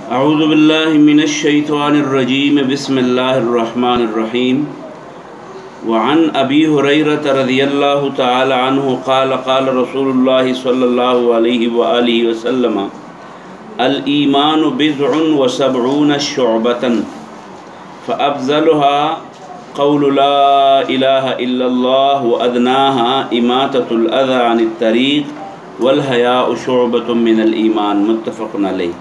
أعوذ بالله من الشيطان الرجيم بسم الله الرحمن الرحيم وعن أبي هريرة رضي الله تعالى عنه قال قال رسول الله صلى الله عليه وآله وسلم الإيمان بضع وسبعون شعبة فأفضلها قول لا إله إلا الله وأدناها إماتة الأذى عن الطريق والحياء شعبة من الإيمان متفق عليه.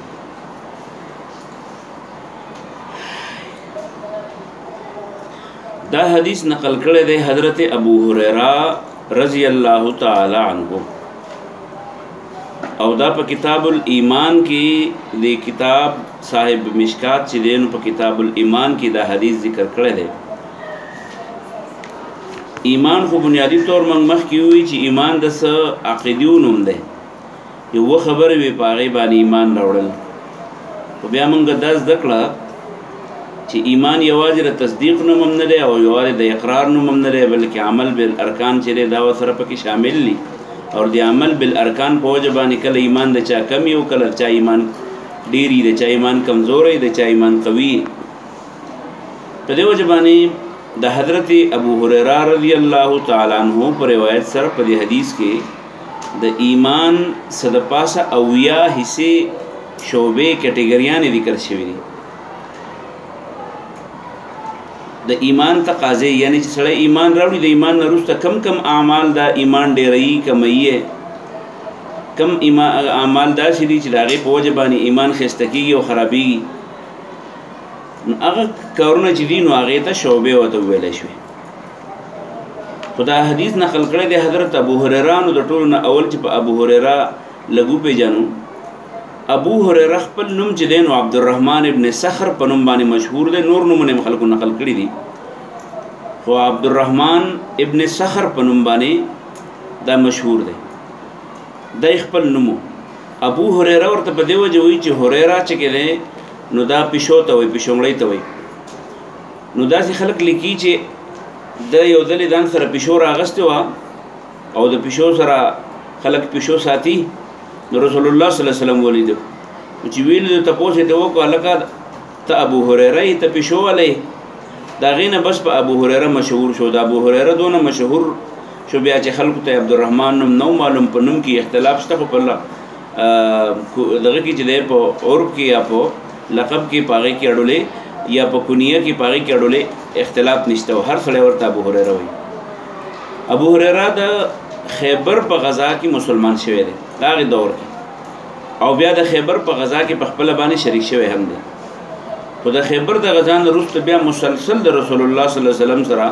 دا حدیث نقل کړی دی حضرت ابو هريره رضی الله تعالی عنہ او دا په کتاب الایمان کې د کتاب صاحب مشکات چې دین په کتاب الایمان کې دا حدیث ذکر کړی دی. ایمان خو بنیادی طور مخ کې وی چې ایمان د څه عقیدون هم دی یو خبره وی پاره باندې ایمان راوړل خو بیا موږ دا زده کړه چې ایمان یوازې د تصدیق نوم هم نه دی او یوازې د اقرار نوم هم نه دی بلکې عمل بالارکان چې دی دا ورسره پکې شامل دي او د عمل بالارکان په وجه باندې کله ایمان د چا کم او کله چا ایمان ډیری د چا ایمان کمزوري د چا ایمان قوي. په دې وجه باندې د حضرت ابو هريره رضی الله تعالی عنہ پر روایت سره په دې حدیث کې د ایمان صد پاسه اویا حصے شعبې کټګریاں ذکر شوی دي. د ایمان تقاضے یعنی چې سړی ایمان راوړي د ایمان نه وروسته کم کم اعمال دا ایمان ډیري کمایي کم اعمال دا شدي چې داغه په وجه باندې ایمان خسته کیږي او خرابيږي نو هغه کارونه چې دي نو هغه ته شعبې وته ویل شي. خدا حدیث نقل کړی دی حضرت ابو هريره نو د ټولو نه اول چې په ابو هريره لګو پیژنو. ابو هريره خپل نوم چې دین عبد الرحمن ابن صخر په نوم باندې مشهور دی نور نومونه خلکو نقل کړی دي خو عبد الرحمن ابن صخر په نوم باندې دا مشهور دی. د خپل نوم ابو هريره ورته په دی وجه وی چې هريره چې کله نو دا پښو ته وي پښومړی ته وي نو دا چې خلک لیکي چې د یو ځل ځان سره پښو راغسته وا او د پښو سره خلک پښو ساتي نو رسول الله صلی الله علیه وسلم ولیدو چې ویل ته پوښتنه ته وکړه لکه ته ابو هريره ته پښو ولې دا غینه بس په ابو هريره مشهور شو. د ابو هريره دونه مشهور شو بیا چې خلکو ته عبد الرحمن نو معلوم په نوم کې اختلاف شته په الله دغه کې چې په عرب کې یا په لقب کې پاغي کې اړولې یا په کنیه کې پاغي کې اړولې اختلاف نشته هر څلور ورته ابو هريره وي. ابو هريره د خیبر په غزا کې مسلمان شوی دی داغه دور کې او بیا د خیبر په غزا کې په خپل باندې شریک شوی هم دی. خو د خیبر د غزا نه وروسته بیا مسلسل د رسول الله صلی الله علیه وسلم سره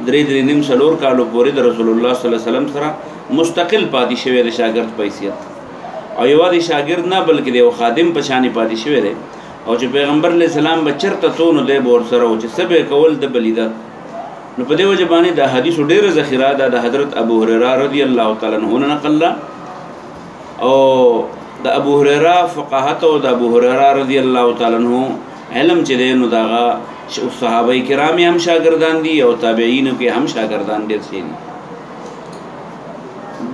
درې نیم څلور کالو پورې د رسول الله صلی الله علیه وسلم سره مستقل پاتې شوی د شاګرد په حیثیت او یوازې شاګرد نه بلکې د خادم په شان پاتې شوی دی او چې پیغمبر علیه السلام بچرته تو نو دی ور سره او چې سبه کول د بلیدا نو په دې وجه باندې د حدیث ډیره ذخیره ده د حضرت ابو هريره رضی الله تعالی عنہ نقل او د ابو هريره فقاهت او د ابو هريره رضی الله تعالی عنہ علم چې نو داغه صحابه کرام هم شاګردان دي او تابعین کې هم شاګردان دي چې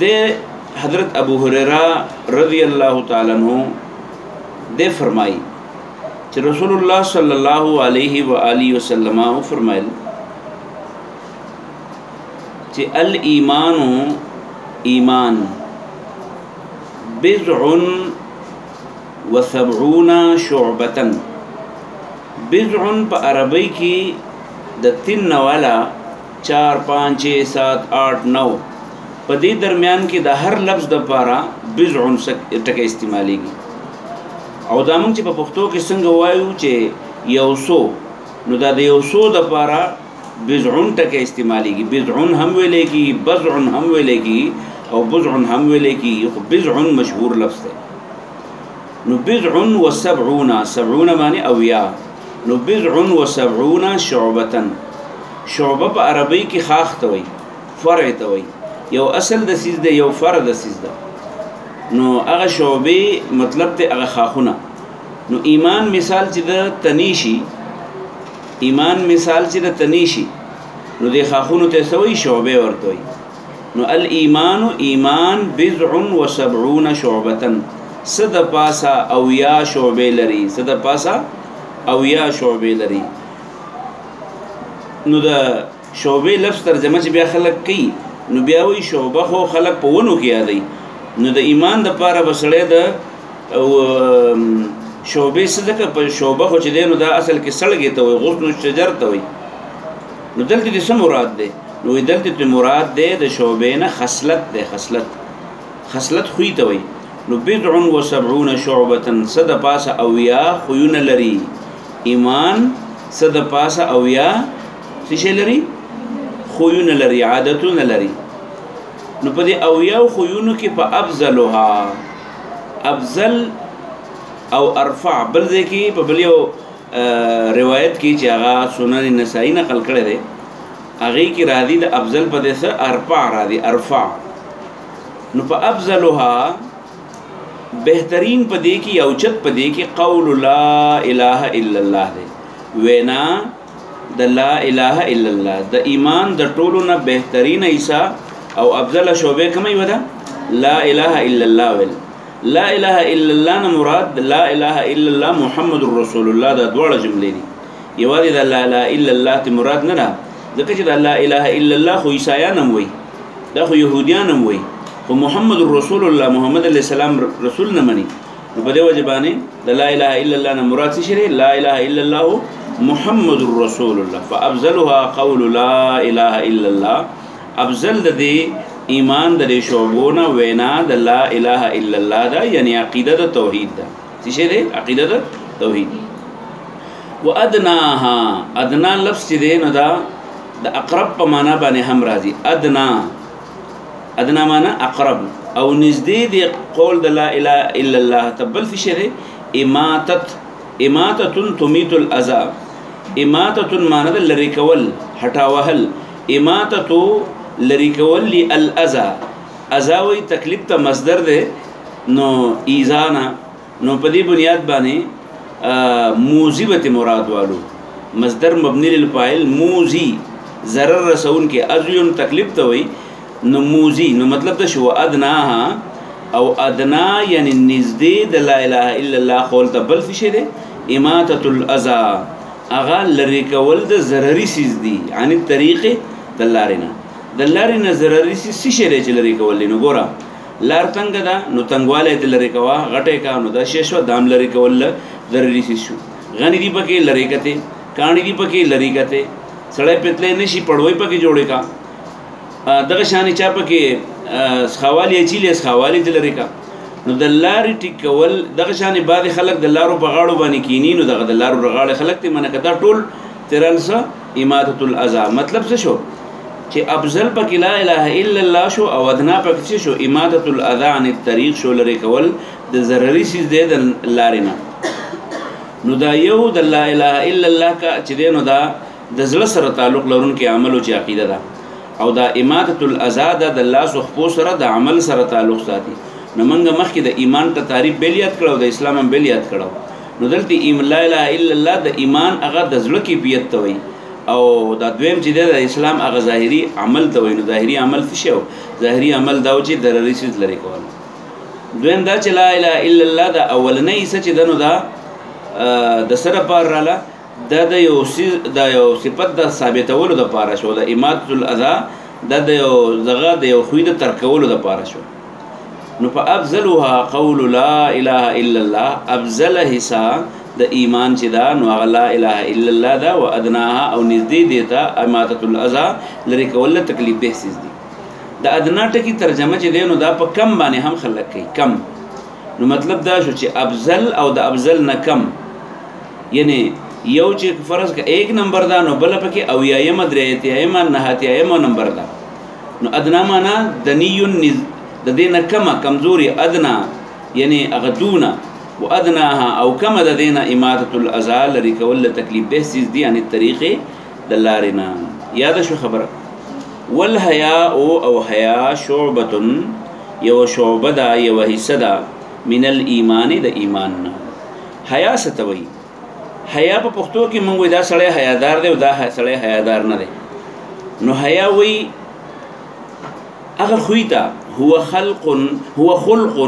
د حضرت ابو هريره رضی الله تعالی عنہ د فرمایي چې رسول الله صلی الله علیه و آله وسلم فرمایل چې الایمان ایمان بضع وسبعون شعبة. بضع په عربی کې د 3 والا 4 5 6 7 8 9 په دې درمیان کې د هر لفظ د پاره بضع ټکی استعمالېږي او دا موږ چې په پښتو کې څنګه وایو چې یو سو نو دا د یو سو د پاره بضع ټکی استعمالېږي. بضع هم ویلې کی بضع هم ویلې کی او بضع هم ویلې کی خو بضع مشهور لفظ دی. نو بضع وسبعون 70 معنی اویا نو بضع وسبعون شعبة. شعبه په عربی کې خاخ ته وي فرع ته وي یو اصل د سیز ده یو فرع د سیز ده نو هغه شعبه مطلب ته هغه خاخونه. نو ایمان مثال چې د تنیشي ایمان مثال چې د تنیشي نو د خاخونو ته سوي شعبه ورته وي. نو الایمان ایمان بضع وسبعون شعبة صد پاسا اویا شعبې لري صد پاسا اویا شعبې لري نو د شعبې لفظ ترجمه چې بیا خلک کوي نو بیا وی شعبه خو خلک په ونو کې یادوي نو د ایمان د پاره بسړې د شعبې صدقه په شعبه خو چې دی نو دا اصل کې سړګې ته وي غصن الشجر ته وي نو دلته دې څه مراد دی نو دلته مراد دی د شعبې نه خصلت دی خصلت خوې ته وي نو 70 شعبة صد پاسه اویا خوونه لري ایمان صد پاسه اویا څه لري خوونه لري عادتونه لري نو په دې اویا خوونه کې په افضلها افضل او ارفع بل ځکه په بل یو روایت کې چې هغه سنن نسائی نقل کړی دی هغه کې راځي د افضل په دې سره ارفع راځي ارفع نو په افضلها بهترین په دې کې او چت په دې کې قول لا اله الا الله دی وینا د لا اله الا الله د ایمان د ټولو نه بهترین ایسا او افضل شوبه کومه ودا لا اله الا الله ول لا اله الا الله نه مراد لا اله الا الله محمد رسول الله دا دوړه جملې دي یوازې د لا اله الا الله ته مراد نه ده ځکه چې د لا اله الا الله خو عیسایان هم وایي دا خو يهوديان هم وایي خو محمد رسول الله محمد علیه السلام رسول نه مني نو په دې وجه باندې د لا اله الا الله نه مراد څه شری لا اله الا الله محمد رسول الله فافضلها قول لا اله الا الله افضل د دې ایمان د شعبونه وینا د لا اله الا الله دا یعنی عقیده د توحید دا څه شی دی عقیده د توحید وادناها ادنا لفظ چې دی نو دا د اقرب په معنا باندې هم راځي ادنا معنا اقرب او نزدې دی قول د لا اله الا الله تبل څه شی دی اماتة تميت الاذى اماتة معنا د لری کول هټاوهل اماتة لری کول لی الاذى اذاوی تکلیف ته مصدر ده نو ایزانا نو په دې بنیاد باندې موزیبت مراد والو مصدر مبنی للفاعل موزی ضرر رسون کې ازیون تکلیف ته وي نو موزی نو مطلب د شو ادناها او ادنا یعنی نزدې د لا اله الا الله قول ته بل څه ده اماتة الاذى اغا لری کول د ضرری سیز دي یعنی طریقې د لارینه د لارې نه ضروري څه شی دی چې لري کول نو ګوره لار څنګه ده نو تنګواله دې لري کوا غټه کا نو دا شی شو دام لري کول ضروري شو غنی دی پکې لري کته کانی دی پکې لري کته سړی پتلې نشي پړوي پکې جوړې کا دغه شانې چا پکې سخوالی چیلې سخوالی دې لري کا نو د لارې ټیکول دغه شانې بعد خلک د لارو په غاړو باندې کینی نو دغه د لارو غاړه خلک ته منه کته ټول ترلسه اماتة الاذى مطلب څه شو چې افضل پکې لا اله الا الله شو او ادنا پکې شو اماتة الاذى عن الطريق شو لري کول د ضروري سیز دی د لارینا نو دا یو د لا اله الا الله کا چې دی نو دا د زړه سره تعلق لرونکي عمل او چې عقیده ده او دا اماتة الاذى د الله سخپو سره د عمل سره تعلق ساتي نو موږ مخکې د ایمان ته تعریف بیلیات کړو د اسلام هم بیلیات کړو نو دلته لا اله الا الله د ایمان هغه د زړه کې بیت ته وي او دا دویم چې د اسلام هغه ظاهري عمل ته وي نو ظاهري عمل څه شو ظاهري عمل دا چې ضروري څه لري کول دویم دا چې لا اله الا الله دا اولنې څه چې دنو دا د سره پر رااله د یو صفت د ثابتولو د پاره شو د اماتة الاذى د یو زغه د یو خوید ترکولو د پاره شو نو په افضلها قول لا اله الا الله افضل حصہ د ایمان چې دا نو لا اله الا الله دا و ادناها او نزدې دیتا اماتة الاذى لري کول تکلیف به سیز دي د ادنا ټکی ترجمه چې دی نو دا په کم باندې هم خلک کوي کم نو مطلب دا شو چې افضل او د افضل نه کم یعنی یو چې فرض کا 1 نمبر دا نو بل پکې او یایم درېته یایم نهته یایم نمبر دا نو ادنا معنا دنیون د دې نه کمزوري ادنا یعنی اغدونا وادناها او كما ددينا اماتة الاذى لري کول تکلیف به سیز دي ان الطريق دلارنا یاد شو خبر والحياء او حياء شعبة یو شعبه دا یو حصہ دا من الايمان د ایمان حیا ستوي حیا په پښتو کې مونږ دا سړی حیادار دی او دا سړی حیادار نه دی نو حیا وی هغه خویتا هو خلق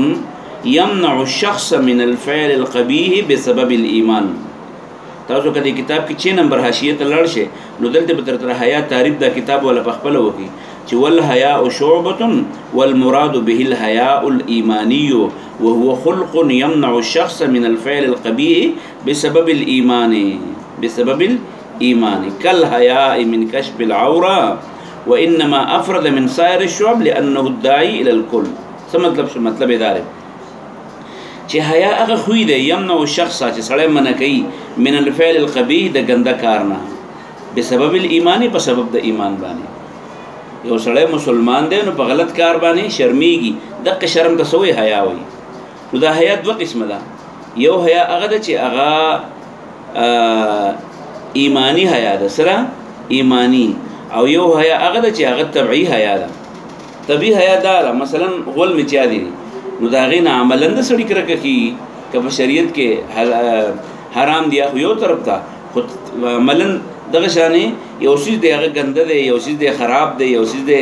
يمنع الشخص من الفعل القبيح بسبب الإيمان. تاسو کدی کتاب کې 6 نمبر حاشیه ته لاړ شئ نو دلته به تر حیا تعریف دا کتاب ولا پخپل وکي چې والحیاء شعبة والمراد به الحیاء الإيماني وهو خلق يمنع الشخص من الفعل القبيح بسبب الإيمان كالحياء من كشف العورة وإنما أفرد من سائر الشعب لأنه الداعي إلى الكل. څه مطلب شو؟ مطلب دا دی چې حیا هغه خوی دی یمنع الشخص چې سړی منع کوي من الفعل القبیح د ګنده کار نه بسبب الایمان په سبب د ایمان باندې. یو سړی مسلمان دی نو په غلط کار باندې شرمیږي دغه شرم ته سوې حیا وایي. نو دا حیا دوه قسمه ده. یو حیا هغه ده چې هغه ایمانی حیا ده سره ایمانی او یو حیا هغه ده چې هغه طبيعي حیا ده. طبيعي حیا دا مثلا غول میچا دي نو دا غي نه عملاً د سړی کرکه کی په شریعت کې حرام دی خو یو طرف ته خو عملاً دغه شانې یو شی دی هغه ګنده دی یو شی دی خراب دی یو شی دی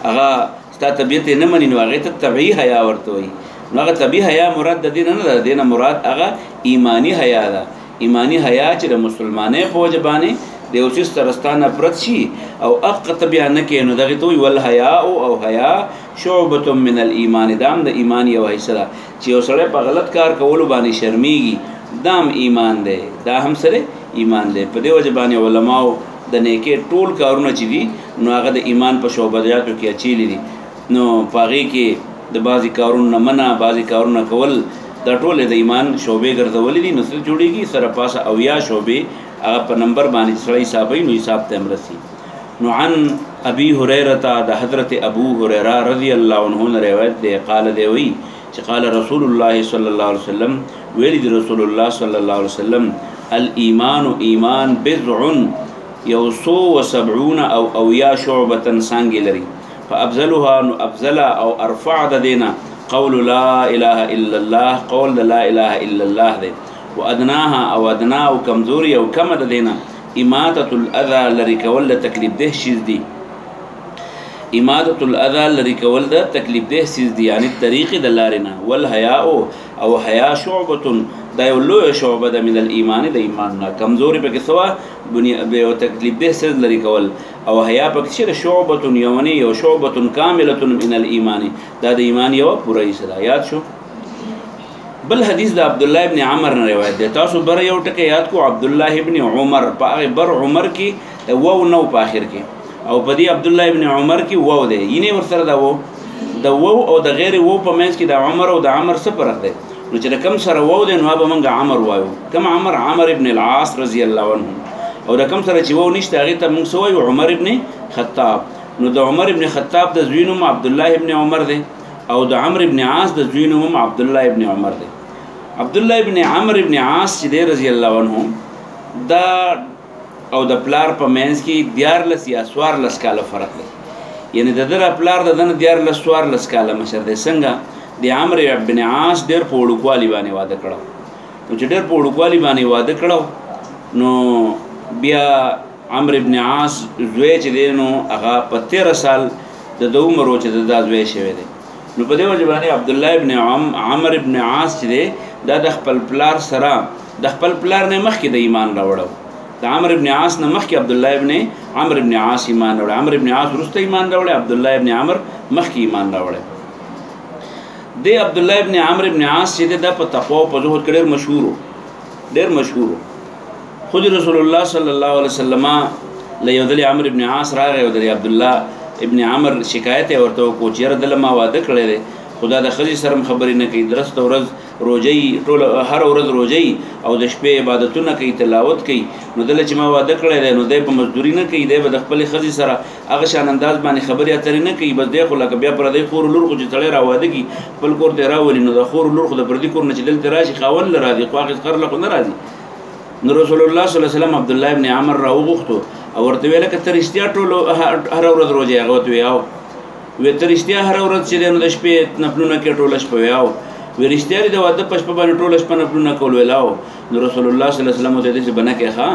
هغه ستا طبیعت نه مني نو هغه ته طبيعي حیا ورته وي. نو هغه طبيعي حیا مراد د دین نه ده دینه مراد هغه ایمانی حیا ده. ایمانی حیا چې د مسلمانې په وجه باندې د یو څه سترستانه پرت شي او حق طبيعه نه کې نو دغه توي والحیاء او حیا شعبة من الایمان دام د ایمان یو حصہ چې یو سړی په غلط کار کولو باندې شرمېږي دام ایمان دی دا هم سره ایمان دی. په دې وجه باندې علماو د نیکه ټول کارونه چې دي نو هغه د ایمان په شعباتو کې اچېلي دي. نو پاغي کې د بعضی کارونه منع بعضی کارونه کول دا ټول د ایمان شعبې ګرځولې دي. نو څه جوړيږي سره پاسه او یا شعبې هغه په نمبر باندې سړی حسابي نو حساب ته امرسي. نو عن ابي هريره د حضرت ابو هريره رضی الله عنه روایت دی قال دی وی چې قال رسول الله صلی الله علیه وسلم ویلی دی رسول الله صلی الله علیه وسلم الايمان ایمان بضع یوسو و 70 او یا شعبه څنګه لري فافضلها نو افضل او ارفع د دینه قول لا اله الا الله قول لا اله الا الله دی وادناها او ادنا او کمزوري او کم د دینه اماتة الاذى لري کول د تکلیف ده شیز دی. اماتة الاذى لري کول د تکلیف ده شیز دی یعنی طریق د لارنا والحیاء او حیا شعبة دا یو لوی شعبه ده من الایمان د ایمان نه کمزوري په کې سوا بنی او تکلیف ده شیز لري کول او حیا په کې شعبة یونی او شعبة کامله من الایمان دا د ایمان یو پوره حصہ یاد شو. بل حدیث د عبد الله ابن عمر نه روایت ده. تاسو بر یو ټکی یاد کو عبد الله ابن عمر په بر عمر کې وو نو په اخر کې او په دې عبد الله ابن عمر کې وو ده ینه ورسره دا وو د وو او د غیر وو په منځ کې د عمر او د عمر څه فرق ده. نو چې کم سره وو ده نو به مونږ عمر وایو کم عمر ابن العاص رضی الله عنه او د کم سره چې وو نشته هغه ته مونږ سوایو عمر ابن خطاب. نو د عمر ابن خطاب د زوینوم عبد الله ابن عمر ده او د عمرو ابن عاص د زوینوم عبد الله ابن عمر ده. عبد الله ابن عمرو ابن عاص چې دی رضی الله عنه دا او د پلار په منځ کې 14 یا 14 کاله فرق دی. یعنی د در پلار د دن 14 کاله مشر دی. څنګه د عمرو ابن عاص ډېر په وړوکوالي باندې واده کړو. نو چې ډېر په وړوکوالي باندې واده کړو نو بیا عمرو ابن عاص زوی چې دی نو هغه په 13 سال د عمر چې د زوی شوی دی. نو په دې وجه باندې عبد الله ابن عمرو ابن عاص چې دی دا د خپل پلار سره د خپل پلار نه مخکې د ایمان راوړو. د عمرو ابن عاص نه مخکې عبد الله ابن عمرو ابن عاص ایمان راوړ. عمرو ابن عاص وروسته ایمان راوړ. عبد الله ابن عمرو مخکې ایمان راوړ. د عبد الله ابن عمرو ابن عاص چې د په تقوا او په زهد کې ډېر مشهور خو رسول الله صلی الله علیه وسلم له یو ځل عمرو ابن عاص راغی او د عبد الله ابن عمرو شکایت ورته وکړ چې د ما واده کړی دی خدا د خځې سره خبرې نه کوي درسته ورځ روزي ټول هر ورځ روزي او د شپې عبادتونه کوي تلاوت کوي. نو دله چې ما واده کړی دی نو دی په مزدوري نه کوي دی به د خپل خځې سره هغه شان انداز باندې خبرې اترې نه کوي بس دی خو لکه بیا پردی خور لور خو چې تړی را واده کي خپل کور ته راولي نو د خور لور خو د پردي کور نه چې دلته راشي خاون له راځي خو هغې خر له خو نه راځي. نو رسول الله صلی الله علیه وسلم عبد الله ابن عمر راوغوښتو او ورته ویل که ته رښتیا ټول هر ورځ روزي هغه ورته ویاو وی ته رښتیا هر ورځ چې دی نو د شپې نفلونه کې ټوله شپه ویاو وی رښتیا د واده په شپه باندې ټوله شپه نفلونه کول ویلاو. نو رسول الله صلی الله علیه وسلم ته دې بنه کې ښه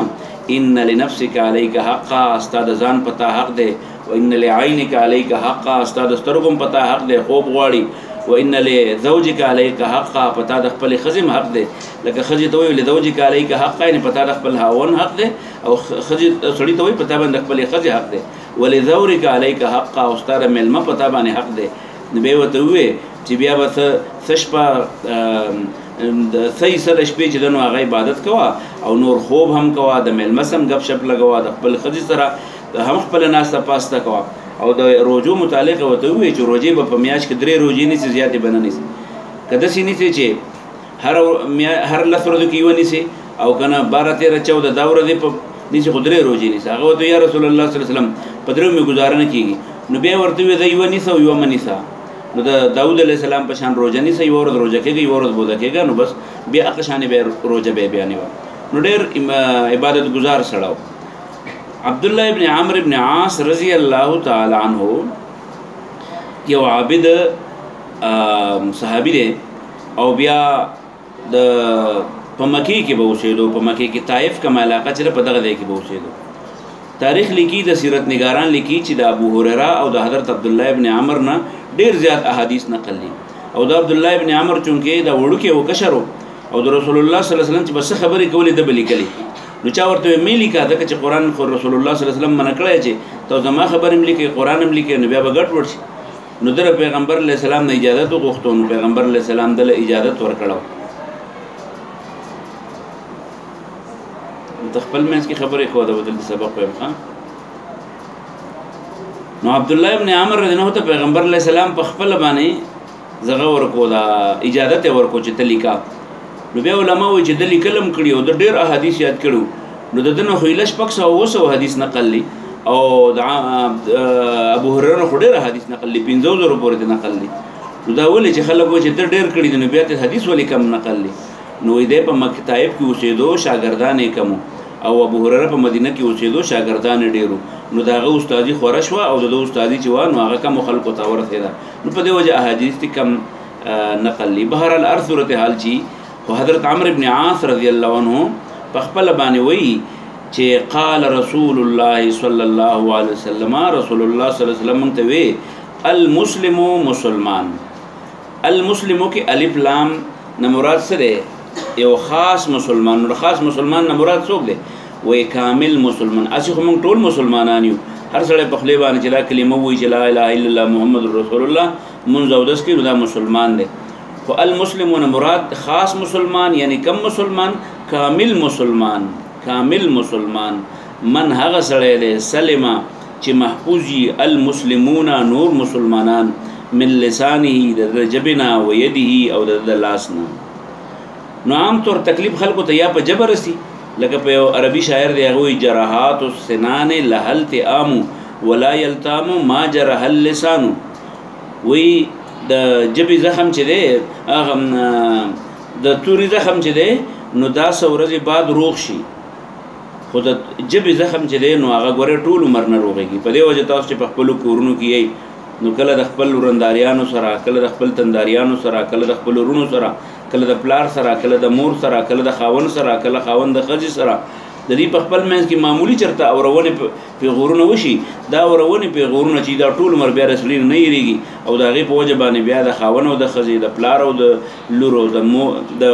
ان لنفسك عليك حقا استاد ځان پتا حق دی و ان لعينك عليك حقا استاد سترګم پتا حق دی خوب غواړي وان لزوجک علیک حقا، پتا د خپل خزم حق دی. لکه خزی ته وی لزوجک علیک حقا، یعنی پتا د خپل هاون حق دی، او خزی سړی ته وی پتا باندې خپل خزی حق دی. ولذورک علیک حقا، او ستاره ملما پتا باندې حق دی. نو به وته وی چې بیا به سشپا د صحیح سره شپې چې دنو هغه عبادت کوا، او نور خوب هم کوا، د ملمسم غب شپ لګوا، د خپل خزی سره هم خپل ناسته پاسته کوا. او د روزو متعلق وته وی چې روزي په میاش کې 3 روزي نسی زیاتې بننی سي، کده سي نسی چې هر لس ورځو کې ونی سي، او کنه 12 13 14 دا ورځې په نسی خو 3 روزي نسی. هغه وته یا رسول الله صلی الله علیه وسلم په درو می گزارنه کیږي. نو بیا ورته وی دی ونی سو یو منی سا. نو د داوود علیه السلام په شان روزه نسی، یو ورځ روزه کېږي، یو ورځ بوده کېږي. نو بس بیا اق شان به روزه به بیانې و. نو ډېر عبادت گزار سړاو. عبدالله ابن عمرو ابن عاص رضی الله تعالی عنہ یو عابد صحابي دی، او بیا د په مکی کې به اوسېدو. په مکی کې طائف کوم علاقه چې په دغه ځای کې به اوسېدو. تاریخ لیکي، د سیرت نگاران لیکي چې د ابو هريره او د حضرت عبدالله ابن عمر نه ډېر زیات احادیث نقل دي. او د عبدالله ابن عمر چونکې د وړوکی او کشرو، او د رسول الله صلی الله علیه وسلم چې بس خبرې کولې د بلی کلی، نو چا ورته ملي کا دغه چې قران خو رسول الله صلی الله علیه وسلم منع کړی چې ته زما خبرې ملي کې قران هم لیکي، نو بیا به ګټ ورشي. نو در پیغمبر علیه السلام نه اجازه وغوښتو، نو پیغمبر علیه السلام دله اجازه ورکړو. د خپل منځ کې خبرې کوو د بدل سبق وایم ښا. نو عبد الله ابن عمر رضی الله عنه پیغمبر علیه السلام په خپل باندې زغه ورکو، دا اجازه ورکو چې تلیکا. نو بیا علماء وایي چې د لیکلم کړي او د ډېر احادیث یاد کړو. نو د دنه خو لږ پک 100 حدیث نقل لي، او د ابو هريره خو ډېر حدیث نقل لي، 50 پورې نقل لي. نو دا ولې چې خلک وایي چې د ډېر کړي دي، نو بیا ته حدیث ولې کم نقل لي؟ نو دې په مکه طائف کې اوسېدو، شاګردان یې کم، او ابو هريره په مدینه کې اوسېدو، شاګردان یې ډېرو. نو داغه استادي خوره شوه، او د استادي چې و نو هغه کم خلکو ته ورسېده. نو په دې وجه احادیث کم نقل لي. بهر الارض صورت حال چی حضرت عمرو ابن عاص رضی الله عنه په خپل باندې وایي چې قال رسول الله صلی الله علیه وسلم، رسول الله صلی الله علیه وسلم ته وی المسلم مسلمان. المسلم کې الف لام نه مراد څه دی؟ یو خاص مسلمان. نو خاص مسلمان نه مراد څوک دی؟ وی کامل مسلمان. اسی خو موږ ټول مسلمانان یو، هر سړی په خلی باندې چې لا کلمه وایي چې لا اله الا الله محمد رسول الله منځ او دس کې دا مسلمان دی. خو المسلمون مراد خاص مسلمان، یعنی کم مسلمان؟ کامل مسلمان. کامل مسلمان من هغه سړی دی سلمه چې محفوظي المسلمون نور مسلمانان من لسانه د جبنا و يده او د لاسنا. نو عام طور تکلیف خلکو ته یا په جبر رسی، لکه په یو عربي شاعر دی هغه وایي جراحات السنان لهل تئام ولا يلتام ما جرح اللسان. وی د جبې زخم چې دی، هغه د توري زخم چې دی، نو دا ورځې بعد روغ شي، خو د جبې زخم چې دی نو هغه ګوره ټول عمر نه روغېږي. په دې وجه تاسو چې په خپلو کورونو کې یئ، نو کله د خپل ورنداریانو سره، کله د خپل تنداریانو سره، کله د خپل ورونو سره، کله د پلار سره، کله د مور سره، کله د خاوند سره، کله خاوند د ښځې سره، د دې په خپل منځ کې معمولی چرته اورونه پیغورونه وشي، دا اورونه پیغورونه چې دا ټول عمر بیا رسولین نه یریږي، او د هغې په وجه باندې بیا د خاوند او د ښځې، د پلار او د لور، او د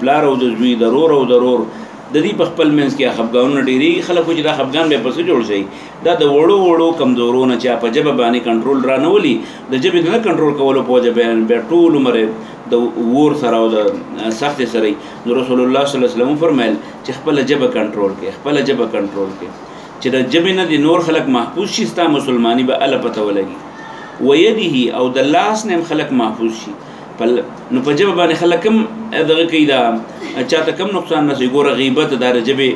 پلار او د زوی، د رور او د رور، د دې په خپل منځ کې خفګانونه ډېرېږي. خلک چې دا خفګان بیا پسې جوړ شي، دا د وړو وړو کمزورونه چې په ژبه باندې کنټرول را نه ولي، د ژبې د نه کنټرول کولو په وجه بیا ټول عمر د ور سره او د سختې سره. نو رسول الله صلی الله علیه وسلم فرمایل چې خپله ژبه کنټرول کړي، خپله ژبه کنټرول کړي، چې د ژبې نه د نور خلک محفوظ شي، ستا مسلماني به اله پته ولګي. ویده او د لاس نه هم خلک محفوظ شي. نو په ژبه باندې خلک هم دغه کوي، دا چاته کم نقصان نه شي. ګوره غیبت دا د ژبې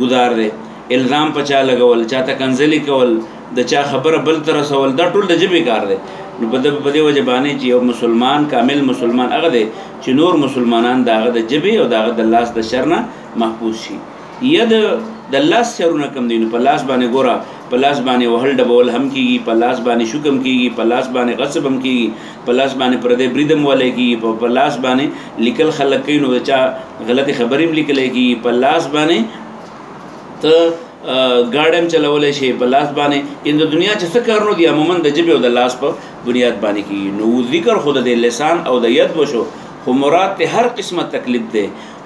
ګزار دی، الزام په چا لګول، چاته کنځلې کول، د چا خبره بل ته رسول، دا ټول د ژبې کار دی. نو په دې وجه باندې چې یو مسلمان کامل مسلمان هغه دی چې نور مسلمانان د هغه د ژبې او د هغه د لاس د شر نه محفوظ شي. یا د لاس شرونه کم دي. نو په لاس باندې ګوره، په لاس باندې وهل ډبول هم کېږي، په لاس باندې شوکم کېږي، په لاس باندې غصب هم کېږي، په لاس باندې پردی بریدم والی کېږي، په لاس باندې لیکل خلک کوي، نو د چا غلطې خبرې هم لیکلی کېږي، په لاس باندې ته ګاډی هم چلولی شي په لاس باندې ان د دنیا چې څه کارونه دي عموما د ژبې او د لاس په بنیاد باندې کېږي نو ذکر خو د لسان او د ید وشو خو مراد ته هر قسمه تکلیف دی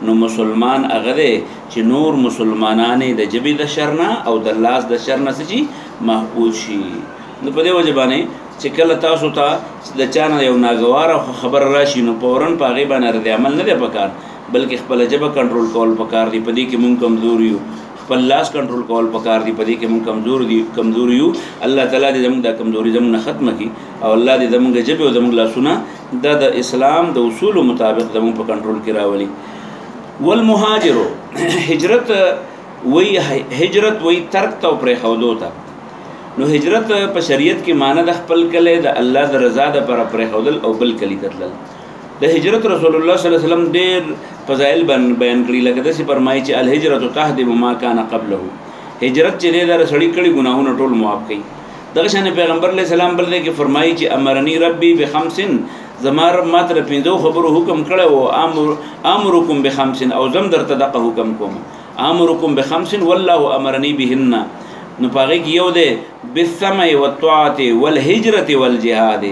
نو مسلمان هغه دی چې نور مسلمانان د ژبې د شر نه او د لاس د شر نه څه شي محفوظ شي نو په دې وجه باندې چې کله تاسو ته د چا نه یو ناګواره خبر راشي نو فوراً په هغې باندې رد عمل نه دی پکار بلکې خپله ژبه کنټرول کول پکار دي په دې کې مونږ کمزور یو خپل لاس کنټرول کول پکار دي په دې کې مونږ کمزور یو الله تعالی دې زموږ دا کمزوري زموږ نه ختمه کړي او الله دې زموږ ژبې او زموږ لاسونه دا د اسلام د اصولو مطابق زموږ په کنټرول کې راولي والمهاجر هجرت وی ترک ته او پرېښودو ته نو هجرت په شریعت کې معنی د خپل کلی د الله د رضا دپاره پرېښودل او بل کلي ته تلل د هجرت رسول الله صلی الله علیه وسلم ډېر فضایل بیان کړي لکه داسې فرمایي چې الهجرت تهدم ما کان قبله هجرت چې دی دا سړي کړي ګناهونه ټول معاف کوي دغه شان پیغمبر علیه السلام بل دی کې فرمایي چې امرني ربي بخمس زما رب ما ته پنځو خبرو حکم کړی و امرکم بخمس او زم درته دغه حکم کوم امرکم بخمس والله امرني بهن نو په هغې کې یو دی بالسمع والطاعة والهجرة والجهاد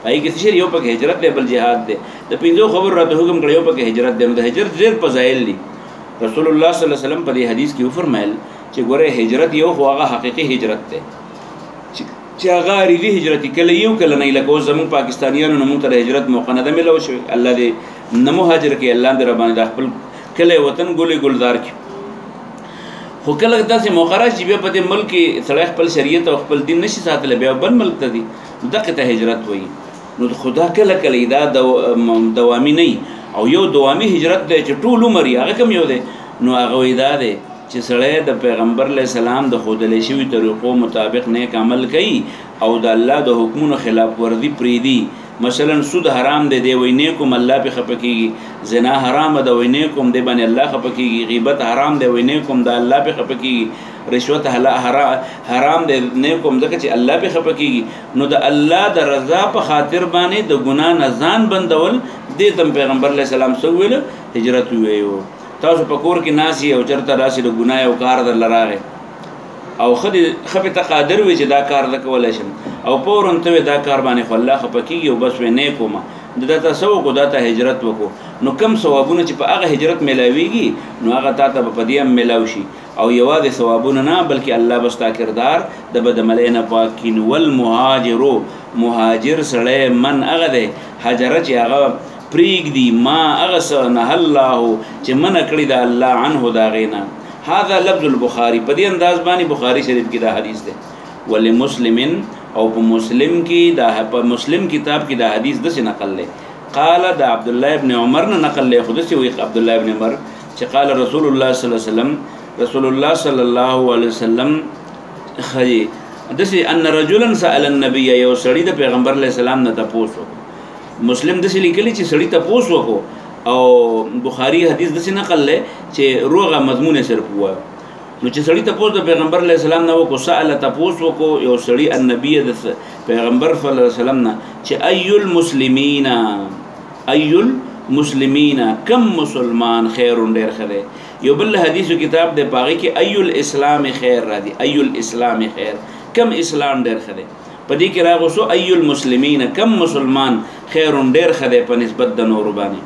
پای کې څه یو پکې هجرت دی بل جهاد دی د پنځو خبرو راته حکم کړی یو پکې هجرت دی نو د هجرت ډېر فضایل دي رسول الله صلی الله علیه وسلم په دې حدیث کې وفرمایل چې ګوره هجرت یو خو هغه حقیقي هجرت دی چې هغه عارضي هجرت کله یو کله نه لکه اوس زموږ پاکستانیانو نه موږ ته د هجرت موقع نه ده میلاو شوې الله دې نه مهاجر کړي الله دې ربانې د خپل کلی وطن ګلې ګلزار کړي خو کله داسې موقع راشي بیا په دې ملک کې سړی خپل شریعت او خپل دین نشي ساتلی بیا بل ملک ته ځي دغې ته هجرت وایي نو خدا کله کله دا دوامي نه او یو دوامي هجرت دی چې ټول عمر یې هغه کوم یو دی نو هغه وایي دا دی چې سړی د پیغمبر علیه السلام د ښودلی شوي طریقو مطابق نیک عمل کوي او د الله د حکمونو خلاف ورزي پرېږدي مثلا سود حرام دی دی وایي نیکم الله پې خفه کېږي زنا حرامه ده وایي نیکم دی باندې الله خفه کېږي غیبت حرام دی وایي نیکم د الله پې خفه کېږي رشوت حرام دی نیکم ځکه چې الله پې خفه کېږي نو د الله د رضا په خاطر باندې د ګناه نه ځان بندول دې ته پیغمبر علیه السلام څه وویل هجرت وویو تاسو په کور کې ناست یې او چېرته داسې د ګناه یو کار درله راغی او ښه ته قادر وي چې دا کار زه کولی شم او فوراً ته وې دا کار باندې خو الله خفه کېږي او بس وې نیک ومه دا ته څه وکړو دا ته هجرت وکړو نو کم ثوابونه چې په هغه هجرت میلاویږي نو هغه تا ته به په دې هم میلاو شي او یوازې ثوابونه نه بلکې الله به ستا کردار د بدعملۍ نه پاک کړي نو والمهاجرو مهاجر سړی من هغه دی هجره چې هغه پرېږدي ما هغه څه نهه الله چې منع کړي د الله عنه د هغې نه هذا لفظ البخاري په دې انداز باندې بخاري شریف کې دا حدیث دی ولمسلم او په مسلم کې دا په مسلم کتاب کې دا حدیث داسې نقل دی قال دا عبد الله ابن عمر نه نقل دی خو داسې وایي عبد الله ابن عمر چې قال رسول الله صلی الله علیه وسلم رسول الله صلی الله علیه وسلم خی داسې ان رجلا سأل النبي یو سړي د پیغمبر علیه السلام نه تپوس وکړو مسلم داسې لیکلی چې سړي تپوس وکړو او بخاری حدیث داسې نقل دی چې روغه مضمون یې صرف ووایو نو چې سړي تپوس د پیغمبر علیه السلام نه وکړو سأله تپوس وکړو یو سړي النبي د پیغمبر صلی الله علیه وسلم نه چې ای المسلمین کم مسلمان خیر ډېر ښه دی یو بل حدیثو کتاب دی په هغې کې ای الاسلام خیر راځي ای الاسلام خیر کم اسلام ډېر ښه دی په دې کې راغوسو ای المسلمین کم مسلمان خیر ډېر ښه دی په نسبت د نورو باندې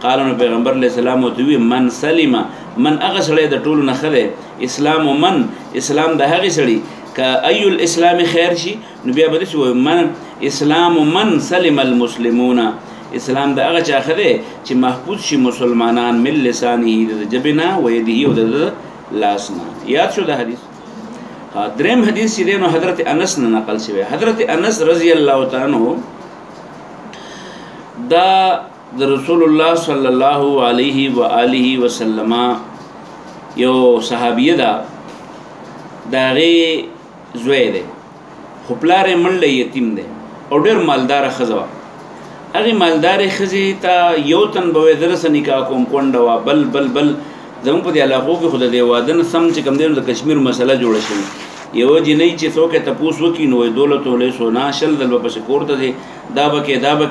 قالو نو پیغمبر علیه السلام ورته ووایي من سلم من هغه سړی د ټولو نه ښه دی اسلام من اسلام د هغې سړي که ای الاسلام خیر شي نو بیا به داسې وایو من اسلام من سلم المسلمون اسلام د هغه چا ښه دی چې محفوظ شي مسلمانان من لسانه د ژبې نه و یده او د لاس نه یاد شو د حدیث دریم حدیث چې دی نو حضرت انس نه نقل شوی حضرت انس رضی الله تعالی عنه دا د رسول الله صلی الله علیه و آله وسلم یو صحابیه ده د هغې زوی دی خو پلار یې مړ یتیم دی او ډېر مالداره ښځه وه هغې مالدارې ښځې ته یو تن به وایي زه دسه نکاح کوم کونډه وه بل زموږ په دې علاقو کې خو د دې واده نه سم چې کوم دی نو د کشمیر مسله جوړه شوې یوه جنۍ چې څوک یې تپوس وکړي نو وایي 12 تولې سونا 10 دل به پسې کور ته دی دا به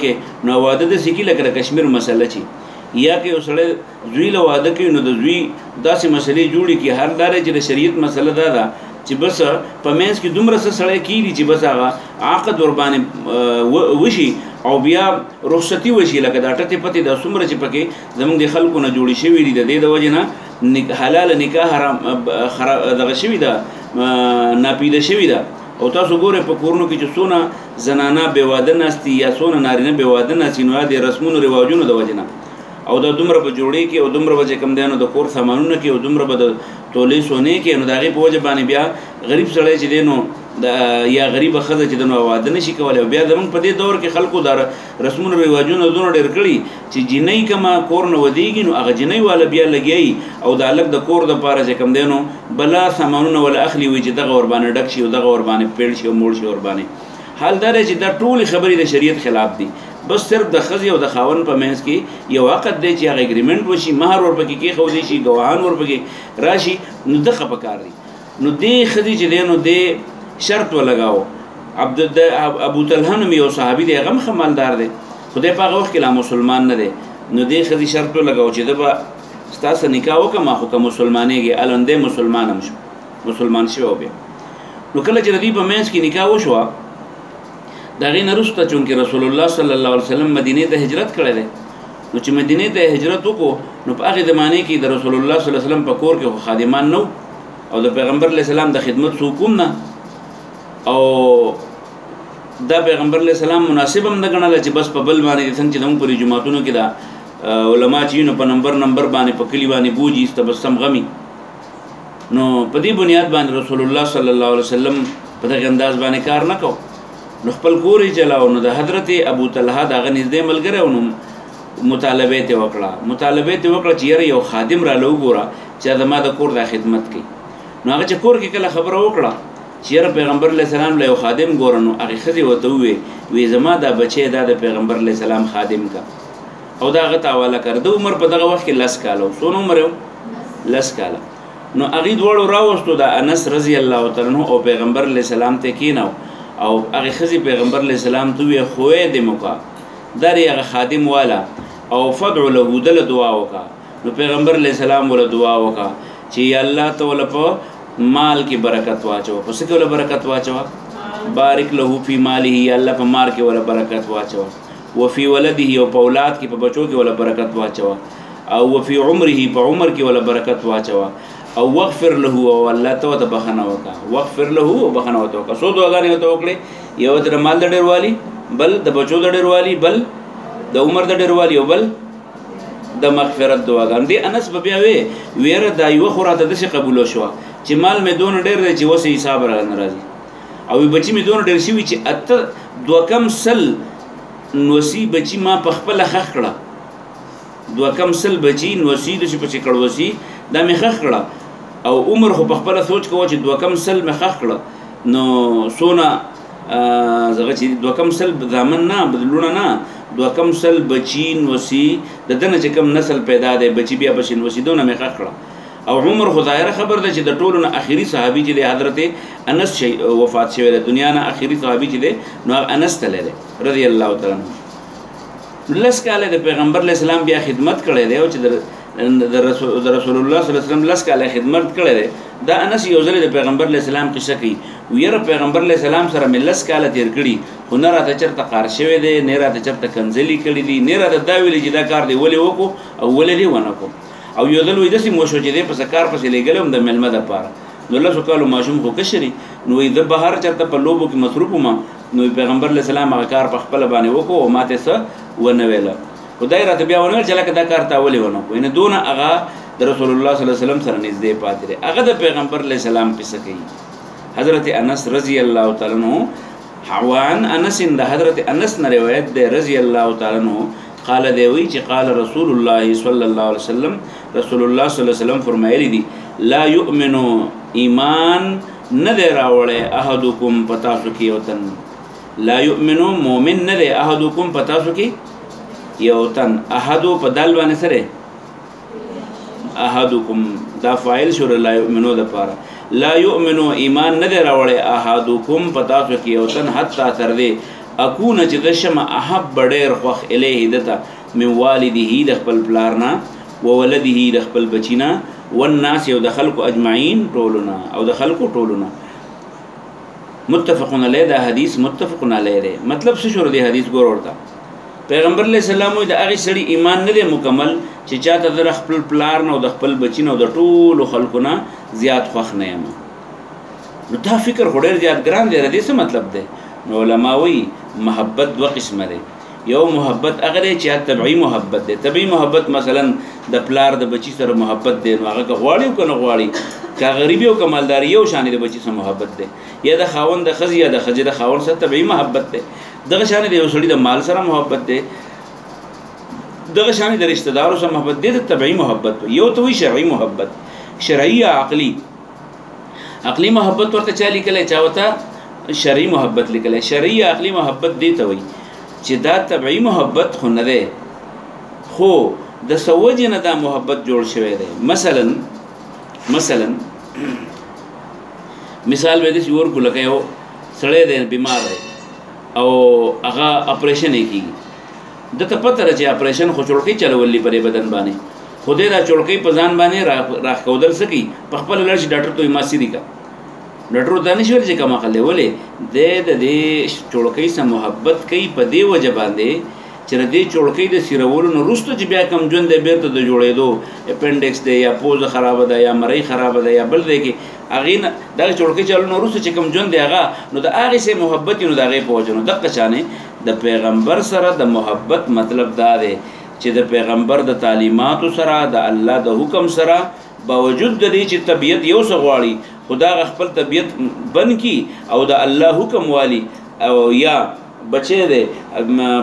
کې نو واده داسې کي لکه د کشمیر مسله چې یا که یو سړی زوی له واده کوي نو د زوی داسې مسلې جوړي کې هر داره چې د شریعت مسله دا ده چې بس په منځ کې دومره څه سړی کېږي چې بس هغه عقد ور باندې وشي او بیا رخصتي وشي لکه دا ټتې پتې دا څومره چې پکې زمونږ د خلکو نه جوړې شوي دي د دې د وجې نه حلال نکاح حرام دغه شوي ده ناپیده شوي ده او تاسو ګورئ په کورونو کې چې څونه زنانه بې واده ناستي یا څونه نارینه بې واده ناستي نو د رسمونو رواجونو د وجې نه او دا دومره به جوړې کې او دومره به چې کوم دی نو د کور سامانونه کې او دومره به د تولې سونې کې نو د هغې په وجه باندې بیا غریب سړی چې دی نو یا غریبه ښځه چې د نو واده نشي کولی او بیا زموږ په دې دور کې خلکو دا رسمونه رواجونه دونه ډېر کړي چې جینۍ کومه کور نه ودېږي نو هغه جینۍ والا بیا لګیایي او د هلک د کور دپاره چې کوم دی نو بلا سامانونه ولا اخلي وي چې دغه ورباندې ډک شي او دغه ورباندې پیړ شي او موړ شي ورباندې حال دا دی چې دا ټولې خبرې د شریعت خلاف دي بس صرف د ښځې او د خاوند په منځ کې یو عقد دی چې هغه اګریمنټ وشي مهر ورپکې کېښودی شي ګواهان ورپکې راشي نو دغه پکار دی نو دې ښځې چې دی نو دې شرط ولګاو ابو طلحه نوم یو صحابي دی هغه هم ښه مالدار دی خدای په هغه وخت کې لا مسلمان نه دی نو دې ښځې شرط ولګاو چې ده به ستا سره نکاح وکړم خو که مسلمانېږي الان دی مسلمان هم شو مسلمان شوی بیا نو کله چې د دوی په منځ کې نکاح وشوه د هغې نه وروسته چونکې رسول الله صلی الله علیه وسلم مدینې ته هجرت کړی دی نو چې مدینې ته هجرت وکړو نو په هغې زمانې کې د رسول الله صلی الله علیه وسلم په کور کې خو خادمان نه او د پیغمبر علیه السلام د خدمت څوک هم نه او دا پیغمبر علیه السلام مناسب هم نه ګڼله چې بس په بل باندې څنګه چې زموږ په جوماتونو کې دا علما چې وي نو په نمبر باندې په کلي باندې بوجي تبسم غمي نو په دې بنیاد باندې رسول الله صلی الله علیه وسلم په دغه انداز باندې کار نه کو نو خپل کور یې چلاو نو د حضرت ابو طلحه د هغه نږدې ملګری و نو مطالبه یې وکړه چې یاره یو خادم راله وګوره چې زما د کور دا خدمت کوي نو هغه چې کور کې کله خبره وکړه چې یاره پیغمبر علیه السلام له یو خادم ګوره نو هغې ښځې ورته ووې زما دا بچی دا د پیغمبر علیه السلام خادم کا او دا هغه ته حواله کړه د عمر په دغه وخت کې 10 کاله و څونه عمر و 10 کاله نو هغې دواړو راوستو د انس رضی الله تعالی عنه او پیغمبر علیه السلام ته کېناو او هغې ښځې پیغمبر علیه السلام ته وویې خوی دې موکړه دا دی هغه خادم والا او فدعو له دله دعا وکړه نو پیغمبر علیه السلام وله دعا وکړه چې یا الله ته وله په مال کې برکت واچوه په څه کې وله برکت واچوه بارک له فی ماله یا الله په مال کې وله برکت واچوه وفي ولده او په اولاد کې په بچو کې وله برکت واچوه او وفي عمره په عمر کې وله برکت واچوه او وغفر له او الله ته ورته بخښنه وکړه وغفر له او بخښنه ورته وکړه څو دعاګانې ورته وکړې یو ته د مال د ډېروالي بل د بچو د ډېروالي بل د عمر د ډېروالي او بل د مغفرت دعاګانې دې انس به بیا ویره دا یوه خو راته داسې قبوله شوه چې مال مې دونه ډېر دی چې اوس حساب راله نه راځي او بچي مې دونه ډېر شوي چې اته 2 کم سل نوسي بچي ما په خپله ښخ کړه 2 کم سل بچي نوسي داسې پسې کړوسي دا مې ښخ کړه او عمر خو په خپله سوچ کوه چې 2 کم سل مې ښخ کړه نو څونه زغه چې 2 کم سل زامن نه بدلونه نه 2 کم سل بچي نوسي د ده نه چې کوم نسل پیدا دی بچي بیا پسې نوسي دونه مې ښخ کړه او عمر خو ظاهره خبر ده چې د ټولو نه آخري صحابي چې دی حضرت انس وفات شوی دی دنیا نه آخري صحابي چې دی نو انس تللی دی رضی الله تعالی عنه 10 کاله د پیغمبر علیه السلام بیا خدمت کړی دی او چې د رسول الله صلی الله علیه وسلم 10 کاله خدمت کړی دی دا انس یو ځل د پیغمبر علیه السلام قصه کوي ویره پیغمبر علیه السلام سره مې 10 کاله تیر کړي خو نه راته چېرته قار شوی دی نه راته چېرته کنځلي کړي دي نه راته دا ویلي چې دا کار دی ولې وکړو او ولې دې ونه کړو او یو ځل وایي داسې مو شو چې دی په څه کار پسې لېږلی وم د مېلمه دپاره نو 10 کالو ماشوم خو کشري نو وایي زه بهر چېرته په لوبو کې مصروف وم نو پیغمبر علیه السلام هغه کار په خپله باندې وکړو او ما ته څه ونه ویله خدای راته بیا ونه ویل چې لکه دا کار تا ولې ونه کړو یعنې دونه هغه د رسول الله صلی الله علیه وسلم سره نږدې پاتې دی هغه د پیغمبر علیه السلام قصه کوي حضرت انس رضی الله تعالی عنه وعن انس د حضرت انس نه روایت دی رضی الله تعالی عنه قال دی وی چې قال رسول الله صلی الله علیه وسلم رسول الله صلی الله علیه وسلم فرمایلی دي لا یؤمن ایمان نه دی راوړی احدکم په تاسو کې یو تن لا یؤمن مؤمن نه دی احدکم په تاسو کې یو تن احدو په دال باندې سره احدکم دا فاعل شو لا یؤمنو د پاره لا یؤمنو ایمان نه دی راوړی احدکم په تاسو کې یو تن حتی تر دې اكون چې د شم احب ډېر خوښ الیه دته من والده د خپل پلارنا وولده د خپل بچینا والناس او د خلق اجمعین ټولنا او د خلق ټولنا متفقون علیه. دا حدیث متفقون علیه دی. مطلب څه شو دی حدیث ګور ورته پیغمبر علیہ السلام د هغه سړي ایمان نه دی مکمل چې چاته د خپل پلار نه او د خپل بچی نه او د ټولو خلکو نه زیات خوښ نه یم. نو دا فکر خو ډېر زیات ګران دی. د دې څه مطلب دی؟ نو علما وایي محبت دوه قسمه دی. یو محبت هغه دی چې طبعي محبت دی. طبعي محبت مثلا د پلار د بچی سره محبت دی، نو هغه که غواړي او که نه غواړي، که غریبي او که مالداري یو شان د بچی سره محبت دی، یا د خاوند د ښځې یا د ښځې د خاوند سره طبعي محبت دی. دغه شان د یو سړي د مال سره محبت دی، دغه شان د رشتہ دارو سره محبت دی. د طبعي محبت یو ته وایي شرعي محبت، شرعي یا عقلي. عقلي محبت ورته چا لیکلی؟ چا ورته شرعي محبت لیکلی. شرعي یا عقلي محبت دی ته وایي چې دا طبعي محبت خو نه دی، خو د سوجې نه دا محبت جوړ شوی دی. مثلا مثال به داسې ورکړو لکه یو سړی دی بیمار دی او هغه اپریشن یې کېږي، ده ته پته ده چې اپریشن خو چړکۍ چلولی په دې بدن باندې، خو دی دا چړکۍ په ځان باندې راښکودل څه کوي؟ په خپله لاړ شي ډاکټر ته وایي ما سیدي کا. ډاکټر ورته نه شي ویلی چې کم عقل دی. ولې؟ دی د دې چړکۍ سره محبت کوي په دې وجه باندې چې د دې چړکۍ د سیرولو نه وروسته چې بیا کم ژوند دی بېرته د جوړېدو، اپنډکس دی یا پوزه خرابه ده یا مرۍ خرابه ده یا بل دی کې هغې نه دغه چړکۍ چلو نه وروسته چې کم ژوند دی هغه نو د هغې سره محبت وي، نو د هغې په وجه نو دقه شانې د پیغمبر سره د محبت مطلب دا دی چې د پیغمبر د تعلیماتو سره د الله د حکم سره باوجود د دې چې طبیعت یو څه غواړي خو دا خپل طبیعت بند کي او د الله حکم والي، او یا بچی دی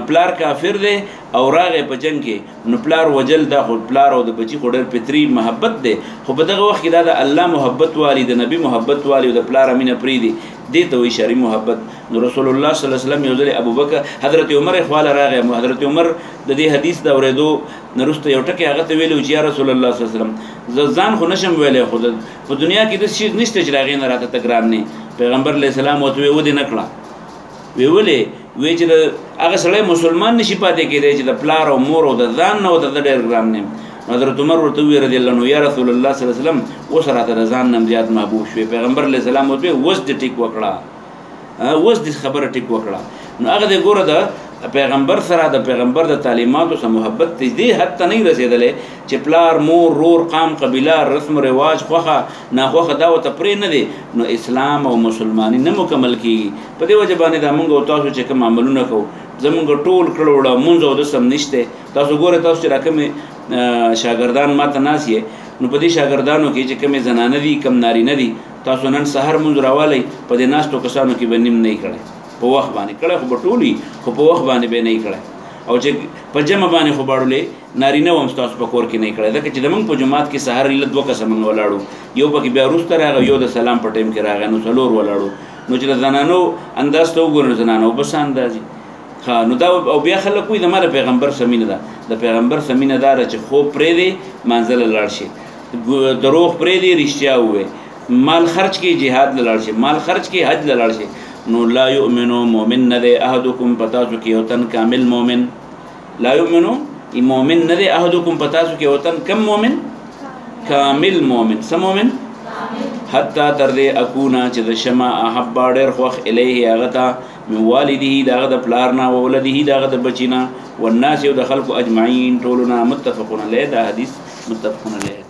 پلار کافر دی او راغی په جنگ کې نو پلار وجل، دا خو پلار او د بچی خو ډېر فطري محبت دی، خو په دغه وخت کې دا د الله محبت والی، د نبی محبت والی او د پلار مینه پرېږدي، دې ته وایي شرعي محبت. نو رسول الله صلی الله علیه وسلم یو ځل ابوبکر حضرت عمر خواله راغی، حضرت عمر د دې حدیث د اورېدو نه وروسته یو ټکی هغه ته ویلي چې یا رسول الله صلی الله علیه وسلم زه ځان خو نشم ویلی، خو په دنیا کې داسې شی نشته چې د هغې نه راته ته ګران نه. پیغمبر علیه السلام ورته ویې ودې نه کړه، وی ولې؟ وی چې هغه سړی مسلمان نشي پاتې کېدی چې د پلار او مور او د ځان نه ورته ډېر ګران نه یم. حضرت عمر ورته وویل رضي الله عنه یا رسول الله صلی الله علیه وسلم اوس راته د ځان نه زیات محبوب شوې. پیغمبر علیه السلام ورته وویل اوس دې ټیک وکړه، اوس دې خبره ټیک وکړه. نو هغه دې ګوره د پیغمبر سره د پیغمبر د تعلیماتو سره محبت دې حد ته نه رسېدلی چې پلار مور رور قام قبیله رسم رواج خوښه ناخوښه دا ورته پرې نه دی، نو اسلام او مسلماني نه مکمل کېږي. په دې وجه باندې دا مونږ او تاسو چې کوم عملونه کوو زمونږ ټول کړه وړه مونځ او دسم نشته. تاسو ګورئ تاسو چې را کومې شاګردان ماته ناست یې نو په دې شاګردانو کې چې کومې زنانه دي کم نارینه دي، تاسو نن سهار مونځ راوالی په دې ناستو کسانو کې به نیم نه یې کړی، په وخت باندې کړی خو به ټول وي خو په وخت باندې به نه یې کړی، او چې په جمع باندې خو باړولې نارینه هم ستاسو په کور کې نه یې کړی. ځکه چې زمونږ په جومات کې سهار ایله دوه کسه مونږ ولاړو، یو پکې بیا وروسته راغی، یو د سلام په ټایم کې راغی، نو څلور ولاړو. نو چې د زنانو انداز ته وګورو زنانو بس اندازي ها نو دا او بیا خلک وایي زما د پیغمبر سره مینه ده. د پیغمبر سره مینه دا ده چې خوب پرېږدي مانځه له لاړ شي، دروغ پرېږدي رښتیا ووایي، مال خرچ کې جهاد له لاړ شي، مال خرچ کې حج له لاړ شي. نو لا یؤمنو مؤمن نه دی احدکم په تاسو کې یو تن کامل مؤمن، لا یؤمنو مؤمن نه دی احدکم په تاسو کې یو تن کم مؤمن کامل مؤمن. څه مؤمن؟ حتی تر دې اکونا چې د شمع احبا ډېر خوښ الیه هغه ته من والده د هغه د پلار نه و ولده د هغه د بچي نه والناس یو د خلکو اجمعین ټولو نه. متفقون علیه، دا حدیث متفقون علیه.